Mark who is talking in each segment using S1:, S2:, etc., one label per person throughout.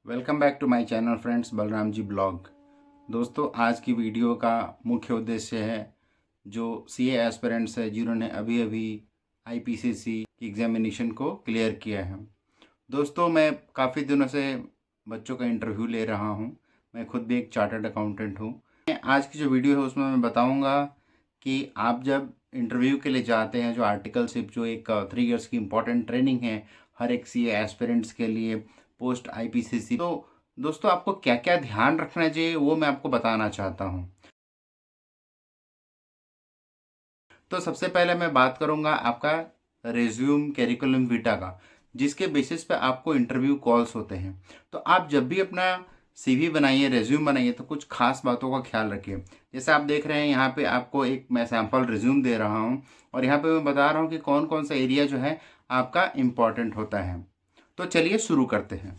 S1: Welcome back to my channel friends, Balram ji blog. दोस्तों, आज की वीडियो का मुख्य उद्देश्य है जो सीए एस्पिरेंट्स है जिन्होंने अभी अभी आईपीसीसी की एग्जामिनेशन को क्लियर किया है। दोस्तों, मैं काफ़ी दिनों से बच्चों का इंटरव्यू ले रहा हूं। मैं खुद भी एक चार्टर्ड अकाउंटेंट हूं। आज की जो वीडियो है उसमें मैं बताऊंगा कि आप जब इंटरव्यू के लिए जाते हैं, जो आर्टिकलशिप जो एक 3 इयर्स की इम्पोर्टेंट ट्रेनिंग है हर एक सीए एस्पिरेंट्स के लिए पोस्ट आईपीसीसी, तो दोस्तों आपको क्या क्या ध्यान रखना चाहिए वो मैं आपको बताना चाहता हूं। तो सबसे पहले मैं बात करूंगा आपका रेज्यूम कैरिकुलम विटा का, जिसके बेसिस पे आपको इंटरव्यू कॉल्स होते हैं। तो आप जब भी अपना सीवी बनाइए, रेज्यूम बनाइए, तो कुछ खास बातों का ख्याल रखिए। जैसे आप देख रहे हैं यहाँ पे आपको एक मैं सैम्पल रिज्यूम दे रहा हूँ और यहाँ पे मैं बता रहा हूँ कि कौन कौन सा एरिया जो है आपका इम्पॉर्टेंट होता है। तो चलिए शुरू करते हैं।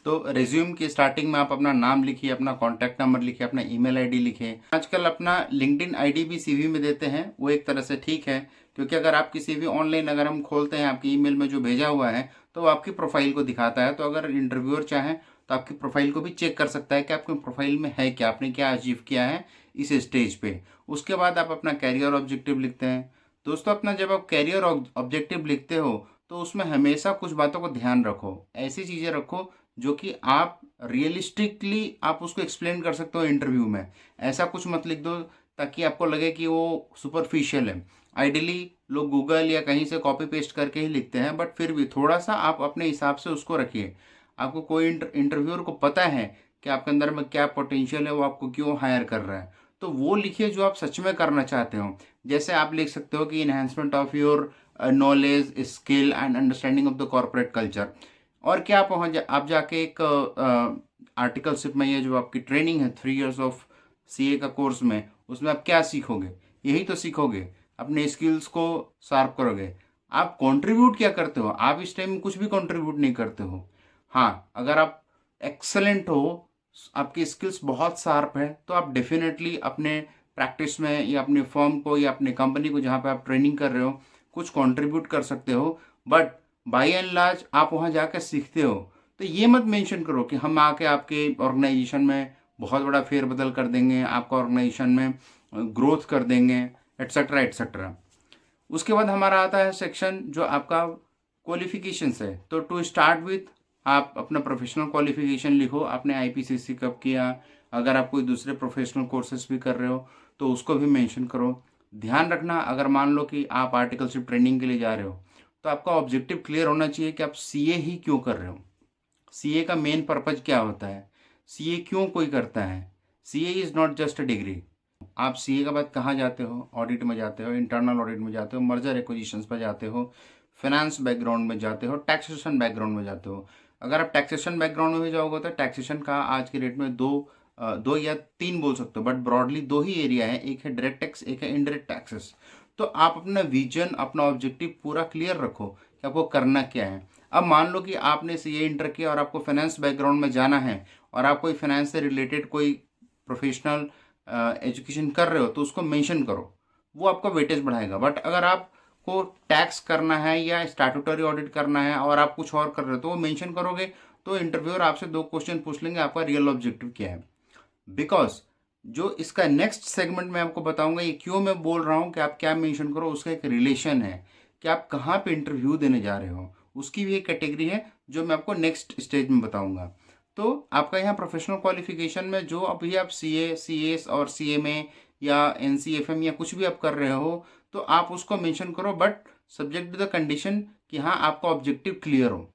S1: तो रिज्यूम की स्टार्टिंग में आप अपना नाम लिखिए, अपना कॉन्टैक्ट नंबर लिखिए, अपना ईमेल आईडी लिखिए। आजकल अपना लिंक्डइन आईडी भी सीवी में देते हैं, वो एक तरह से ठीक है, क्योंकि अगर आपकी सीवी ऑनलाइन अगर हम खोलते हैं आपकी ईमेल में जो भेजा हुआ है तो वो आपकी प्रोफाइल को दिखाता है। तो अगर इंटरव्यूअर चाहे तो आपकी प्रोफाइल को भी चेक कर सकता है कि आपकी प्रोफाइल में है क्या, आपने क्या अचीव किया है इस स्टेज पे। उसके बाद आप अपना कैरियर ऑब्जेक्टिव लिखते हैं। दोस्तों, अपना जब आप कैरियर ऑब्जेक्टिव लिखते हो तो उसमें हमेशा कुछ बातों को ध्यान रखो। ऐसी चीज़ें रखो जो कि आप रियलिस्टिकली आप उसको एक्सप्लेन कर सकते हो इंटरव्यू में। ऐसा कुछ मत लिख दो ताकि आपको लगे कि वो सुपरफिशियल है। आइडियली लोग गूगल या कहीं से कॉपी पेस्ट करके ही लिखते हैं, बट फिर भी थोड़ा सा आप अपने हिसाब से उसको रखिए। आपको कोई इंटरव्यूअर को पता है कि आपके अंदर में क्या पोटेंशियल है, वो आपको क्यों हायर कर रहा है, तो वो लिखिए जो आप सच में करना चाहते हो। जैसे आप लिख सकते हो कि enhancement of your knowledge, skill and understanding of the corporate culture. और क्या आप आप जाके एक आर्टिकलशिप में ये जो आपकी ट्रेनिंग है 3 इयर्स ऑफ सीए का कोर्स में, उसमें आप क्या सीखोगे? यही तो सीखोगे, अपने स्किल्स को शार्प करोगे। आप कंट्रीब्यूट क्या करते हो? आप इस टाइम कुछ भी कंट्रीब्यूट नहीं करते हो। हाँ, अगर आप एक्सलेंट हो, आपकी स्किल्स बहुत शार्प है, तो आप डेफिनेटली अपने प्रैक्टिस में या अपने फर्म को या अपने कंपनी को जहाँ पे आप ट्रेनिंग कर रहे हो कुछ कंट्रीब्यूट कर सकते हो। बट बाई एंड लार्ज आप वहाँ जाकर सीखते हो। तो ये मत मेंशन करो कि हम आके आपके ऑर्गेनाइजेशन में बहुत बड़ा फेरबदल कर देंगे, आपका ऑर्गेनाइजेशन में ग्रोथ कर देंगे, एट्सेट्रा एट्सेट्रा। उसके बाद हमारा आता है सेक्शन जो आपका क्वालिफिकेशंस है। तो टू स्टार्ट विथ आप अपना प्रोफेशनल क्वालिफिकेशन लिखो, आपने आईपीसीसी कब किया। अगर आप कोई दूसरे प्रोफेशनल कोर्सेज भी कर रहे हो तो उसको भी मेंशन करो। ध्यान रखना, अगर मान लो कि आप आर्टिकलशिप ट्रेनिंग के लिए जा रहे हो तो आपका ऑब्जेक्टिव क्लियर होना चाहिए कि आप सीए ही क्यों कर रहे हो, सीए का मेन पर्पज क्या होता है, सीए क्यों कोई करता है। CA is not just a degree. आप सीए के बाद कहाँ जाते हो? ऑडिट में जाते हो, इंटरनल ऑडिट में जाते हो, मर्जर एक्विजिशंस पर जाते हो, फाइनेंस बैकग्राउंड में जाते हो, टैक्सेशन बैकग्राउंड में जाते हो। अगर आप टैक्सेशन बैकग्राउंड में भी जाओगे तो टैक्सेशन का आज के डेट में दो या तीन बोल सकते हो, बट ब्रॉडली दो ही एरिया है, एक है डायरेक्ट टैक्स, एक है इनडायरेक्ट टैक्सेस। तो आप अपना विजन, अपना ऑब्जेक्टिव पूरा क्लियर रखो कि आपको करना क्या है। अब मान लो कि आपने सीए इंटर किया और आपको फाइनेंस बैकग्राउंड में जाना है और आप कोई फाइनेंस से रिलेटेड कोई प्रोफेशनल एजुकेशन कर रहे हो तो उसको मेंशन करो, वो आपका वेटेज बढ़ाएगा। बट अगर आपको टैक्स करना है या स्टैट्यूटरी ऑडिट करना है और आप कुछ और कर रहे हो तो वो मेंशन करोगे, तो इंटरव्यूअर आपसे दो क्वेश्चन पूछ लेंगे, आपका रियल ऑब्जेक्टिव क्या है। बिकॉज जो इसका नेक्स्ट सेगमेंट मैं आपको बताऊंगा, ये क्यों मैं बोल रहा हूँ कि आप क्या मेंशन करो, उसका एक रिलेशन है कि आप कहाँ पे इंटरव्यू देने जा रहे हो, उसकी भी एक कैटेगरी है जो मैं आपको नेक्स्ट स्टेज में बताऊंगा। तो आपका यहाँ प्रोफेशनल क्वालिफिकेशन में जो अभी आप सीए, सीएस और सीएमए या एनसीएफएम या कुछ भी आप कर रहे हो तो आप उसको मेंशन करो, but subject to the condition कि हाँ आपका ऑब्जेक्टिव क्लियर हो।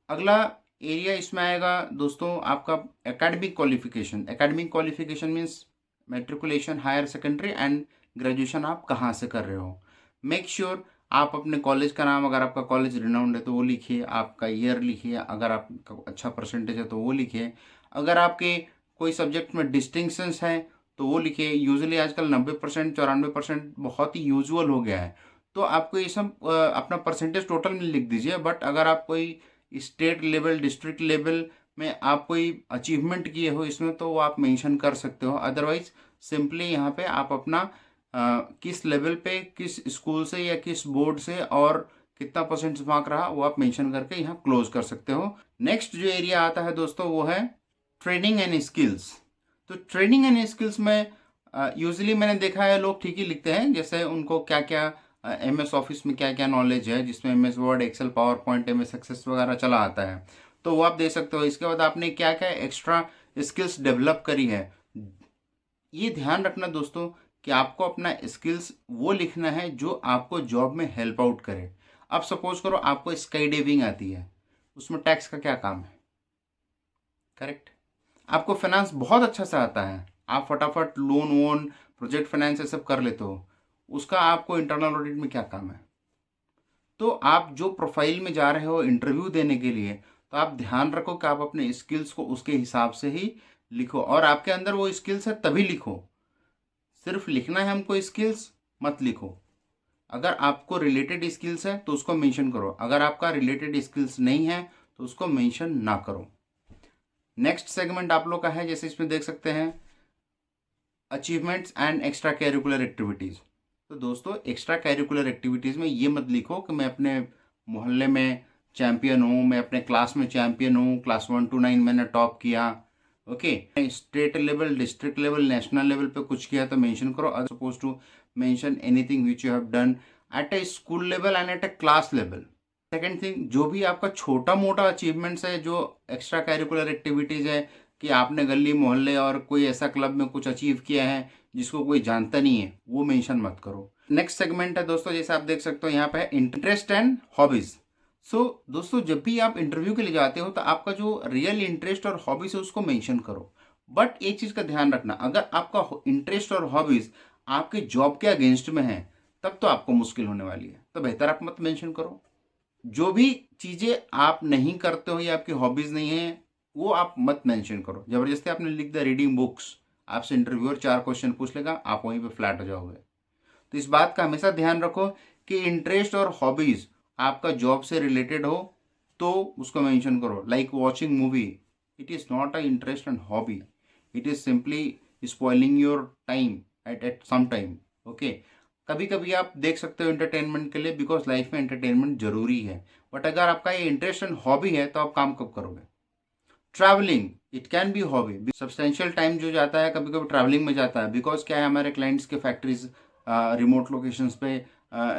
S1: अगला एरिया इसमें आएगा दोस्तों आपका academic qualification. Academic qualification means matriculation, higher secondary and graduation आप कहाँ से कर रहे हो। मेक श्योर आप अपने कॉलेज का नाम, अगर आपका कॉलेज रिनाउंड है तो वो लिखिए, आपका ईयर लिखिए, अगर आपका अच्छा परसेंटेज है तो वो लिखिए, अगर आपके कोई सब्जेक्ट में डिस्टिंक्शंस हैं तो वो लिखिए। यूजुअली आजकल 90%, 94% बहुत ही यूजुअल हो गया है, तो आपको ये सब अपना परसेंटेज टोटल में लिख दीजिए। बट अगर आप कोई स्टेट लेवल, डिस्ट्रिक्ट लेवल में आप कोई अचीवमेंट किए हो इसमें तो वो आप मेंशन कर सकते हो। अदरवाइज सिंपली यहाँ पे आप अपना किस लेवल पे, किस स्कूल से या किस बोर्ड से और कितना परसेंट मार्क रहा वो आप मेंशन करके यहाँ क्लोज कर सकते हो। नेक्स्ट जो एरिया आता है दोस्तों वो है ट्रेनिंग एंड स्किल्स। तो ट्रेनिंग एंड स्किल्स में यूजुअली मैंने देखा है लोग ठीक ही लिखते हैं, जैसे उनको क्या क्या MS ऑफिस में क्या क्या नॉलेज है, जिसमें MS Word, Excel, PowerPoint, MS Access वगैरह चला आता है, तो वो आप दे सकते हो। इसके बाद आपने क्या क्या एक्स्ट्रा स्किल्स डेवलप करी है। ये ध्यान रखना दोस्तों कि आपको अपना स्किल्स वो लिखना है जो आपको जॉब में हेल्प आउट करे। अब सपोज करो आपको स्काई डाइविंग आती है, उसमें टैक्स का क्या काम है, करेक्ट। आपको फाइनेंस बहुत अच्छा से आता है, आप फटाफट लोन वोन प्रोजेक्ट फाइनेंस ये सब कर लेते हो, उसका आपको इंटरनल ऑडिट में क्या काम है। तो आप जो प्रोफाइल में जा रहे हो इंटरव्यू देने के लिए, तो आप ध्यान रखो कि आप अपने स्किल्स को उसके हिसाब से ही लिखो, और आपके अंदर वो स्किल्स है तभी लिखो। सिर्फ लिखना है हमको स्किल्स मत लिखो। अगर आपको रिलेटेड स्किल्स है तो उसको मेंशन करो, अगर आपका रिलेटेड स्किल्स नहीं है तो उसको मेंशन ना करो। नेक्स्ट सेगमेंट आप लोग का है, जैसे इसमें देख सकते हैं achievements and extra curricular activities. तो दोस्तों एक्स्ट्रा कैरिकुलर एक्टिविटीज़ में ये मत लिखो कि मैं अपने मोहल्ले में चैम्पियन हूँ, मैं अपने क्लास में चैम्पियन हूँ, क्लास 1 to 9 मैंने टॉप किया। Okay, state level, district level, national level पे कुछ किया तो मेंशन करो। अगर suppose to mention anything which you have done at a school level and at a class level. Second thing, जो भी आपका छोटा मोटा अचीवमेंट्स है, जो एक्स्ट्रा कैरिकुलर एक्टिविटीज़ है कि आपने गली मोहल्ले और कोई ऐसा क्लब में कुछ अचीव किया है जिसको कोई जानता नहीं है, वो मेंशन मत करो। नेक्स्ट सेगमेंट है दोस्तों, जैसे आप देख सकते हो यहाँ पे इंटरेस्ट एंड हॉबीज। सो दोस्तों जब भी आप इंटरव्यू के लिए जाते हो तो आपका जो रियल इंटरेस्ट और हॉबीज है उसको मेंशन करो। बट एक चीज़ का ध्यान रखना, अगर आपका इंटरेस्ट और हॉबीज आपके जॉब के अगेंस्ट में है तब तो आपको मुश्किल होने वाली है, तो बेहतर आप मत मेंशन करो। जो भी चीज़ें आप नहीं करते हो या आपकी हॉबीज़ नहीं है वो आप मत मेंशन करो। ज़बरदस्ती आपने लिख दिया रीडिंग बुक्स, आपसे इंटरव्यूअर 4 क्वेश्चन पूछ लेगा, आप वहीं पे फ्लैट हो जाओगे। तो इस बात का हमेशा ध्यान रखो कि इंटरेस्ट और हॉबीज़ आपका जॉब से रिलेटेड हो तो उसको मेंशन करो। Like watching movie, it is not a interest and hobby, it is simply spoiling your time at some time. Okay, कभी कभी आप देख सकते हो एंटरटेनमेंट के लिए, बिकॉज लाइफ में एंटरटेनमेंट जरूरी है। बट अगर आपका ये इंटरेस्ट एंड हॉबी है तो आप काम कब करोगे। Travelling, it can be hobby. Substantial time जो जाता है कभी कभी ट्रैवलिंग में जाता है, बिकॉज क्या है हमारे क्लाइंट्स के फैक्ट्रीज रिमोट लोकेशंस पे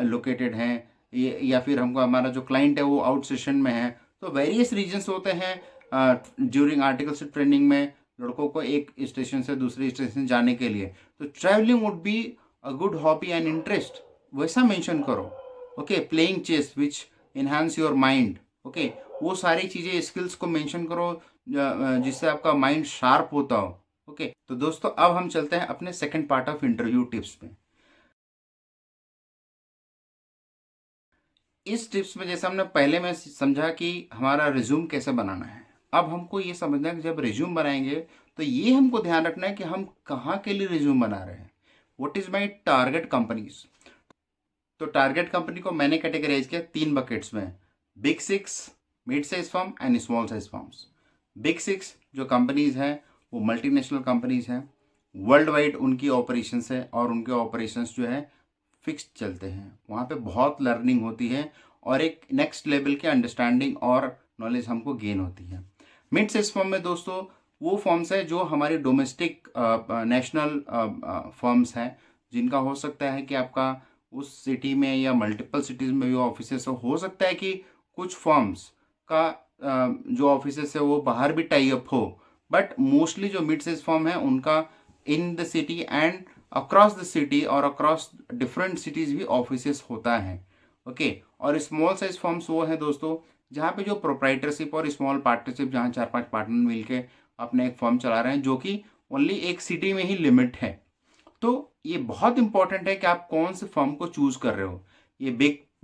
S1: लोकेटेड हैं, या फिर हमको हमारा जो क्लाइंट है वो आउट स्टेशन में है। तो वेरियस रीजन्स होते हैं ड्यूरिंग आर्टिकलशिप ट्रेनिंग में लड़कों को एक स्टेशन से दूसरे स्टेशन जाने के लिए। तो travelling would be a good hobby and interest, वैसा मेंशन करो। Okay, playing chess which enhance your mind. Okay, वो सारी चीज़ें स्किल्स को मेंशन करो जिससे आपका माइंड शार्प होता हो। ओके, तो दोस्तों अब हम चलते हैं अपने second part of interview tips में। इस टिप्स में जैसे हमने पहले में समझा कि हमारा रिज्यूम कैसे बनाना है, अब हमको ये समझना है कि जब रिज्यूम बनाएंगे तो ये हमको ध्यान रखना है कि हम कहाँ के लिए रिज्यूम बना रहे हैं। What is my target companies. तो टारगेट कंपनी को मैंने कैटेगराइज किया 3 बकेट्स में, big 6, mid size firm and small size firms. Big 6 जो कंपनीज हैं वो मल्टीनेशनल कंपनीज हैं, वर्ल्ड वाइड उनकी ऑपरेशंस है और उनके ऑपरेशंस जो है फिक्स्ड चलते हैं, वहाँ पे बहुत लर्निंग होती है और एक नेक्स्ट लेवल की अंडरस्टैंडिंग और नॉलेज हमको गेन होती है। मिड साइज फर्म में दोस्तों वो फर्म्स है जो हमारी डोमेस्टिक नेशनल फर्म्स हैं, जिनका हो सकता है कि आपका उस सिटी में या मल्टीपल सिटीज़ में भी ऑफिसेस हो सकता है कि कुछ फर्म्स का जो ऑफिसेस है वो बाहर भी टाई अप हो, बट मोस्टली जो मिड साइज फर्म है उनका in the city and across the city और अक्रॉस डिफरेंट सिटीज़ भी ऑफिसेस होता है। ओके, और स्मॉल साइज फर्म्स वो हैं दोस्तों जहाँ पे जो प्रोप्राइटरशिप और स्मॉल पार्टनरशिप, जहाँ 4-5 पार्टनर मिलके अपने एक फर्म चला रहे हैं जो कि ओनली एक सिटी में ही लिमिट है। तो ये बहुत इंपॉर्टेंट है कि आप कौन से फर्म को चूज कर रहे हो, ये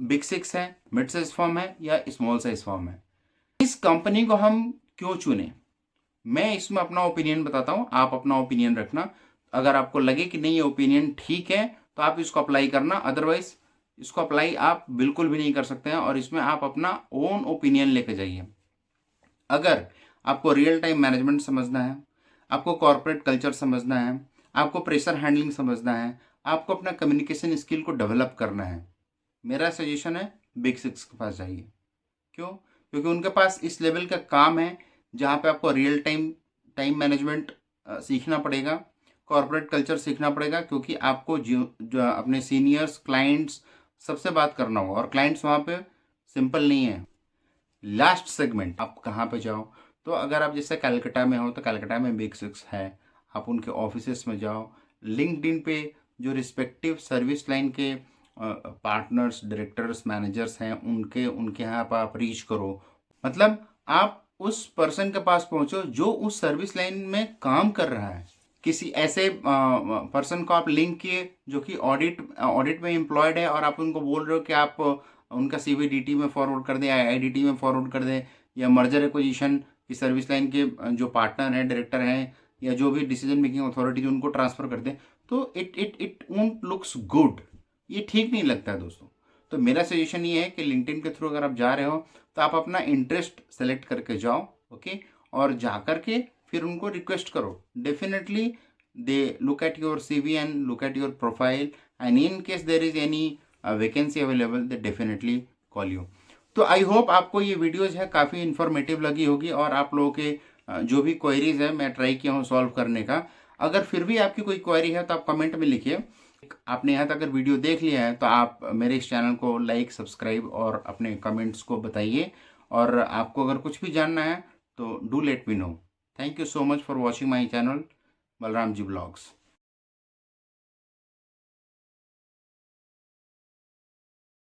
S1: बिग 6 है, मिड साइज फर्म है या स्मॉल साइज फर्म है। इस कंपनी को हम क्यों चुने, मैं इसमें अपना ओपिनियन बताता हूँ, आप अपना ओपिनियन रखना। अगर आपको लगे कि नहीं ये ओपिनियन ठीक है तो आप इसको अप्लाई करना, अदरवाइज इसको अप्लाई आप बिल्कुल भी नहीं कर सकते हैं और इसमें आप अपना ओन ओपिनियन लेके जाइए। अगर आपको रियल टाइम मैनेजमेंट समझना है, आपको कॉर्पोरेट कल्चर समझना है, आपको प्रेशर हैंडलिंग समझना है, आपको अपना कम्युनिकेशन स्किल को डेवलप करना है, मेरा सजेशन है बिग सिक्स के पास जाइए। क्यों? क्योंकि उनके पास इस लेवल का काम है जहाँ पे आपको रियल टाइम मैनेजमेंट सीखना पड़ेगा, कॉर्पोरेट कल्चर सीखना पड़ेगा, क्योंकि आपको जो अपने सीनियर्स, क्लाइंट्स सबसे बात करना होगा, और क्लाइंट्स वहाँ पे सिंपल नहीं है। लास्ट सेगमेंट, आप कहाँ पे जाओ, तो अगर आप जैसे कलकत्ता में हो तो कलकत्ता में बिग सिक्स है, आप उनके ऑफिसेस में जाओ। लिंक्डइन पे जो रिस्पेक्टिव सर्विस लाइन के पार्टनर्स, डायरेक्टर्स, मैनेजर्स हैं, उनके यहाँ पर आप रीच करो। मतलब आप उस पर्सन के पास पहुंचो जो उस सर्विस लाइन में काम कर रहा है। किसी ऐसे पर्सन को आप लिंक किए जो कि ऑडिट में एम्प्लॉयड है, और आप उनको बोल रहे हो कि आप उनका सीवीडीटी में फॉरवर्ड कर दें, आईआईडीटी में फॉरवर्ड कर दें, या मर्जर एक्विजिशन की सर्विस लाइन के जो पार्टनर हैं, डायरेक्टर हैं, या जो भी डिसीजन मेकिंग अथॉरिटी उनको ट्रांसफर कर दें, तो इट वोंट लुक्स गुड। ये ठीक नहीं लगता है दोस्तों। तो मेरा सजेशन ये है कि लिंक्डइन के थ्रू अगर आप जा रहे हो तो आप अपना इंटरेस्ट सेलेक्ट करके जाओ, ओके, और जा करके फिर उनको रिक्वेस्ट करो। Definitely they look at your CV and look at your profile, and in case there is any vacancy available they definitely call you. तो आई होप आपको ये वीडियोज है काफ़ी इन्फॉर्मेटिव लगी होगी, और आप लोगों के जो भी क्वेरीज है मैं ट्राई किया हूँ सॉल्व करने का। अगर फिर भी आपकी कोई क्वेरी है तो आप कमेंट में लिखिए। आपने यहाँ तक अगर वीडियो देख लिया है तो आप मेरे इस चैनल को लाइक, सब्सक्राइब और अपने कमेंट्स को बताइए। और आपको अगर कुछ भी जानना है तो do let me know. Thank you so much for watching my channel Balram ji blogs.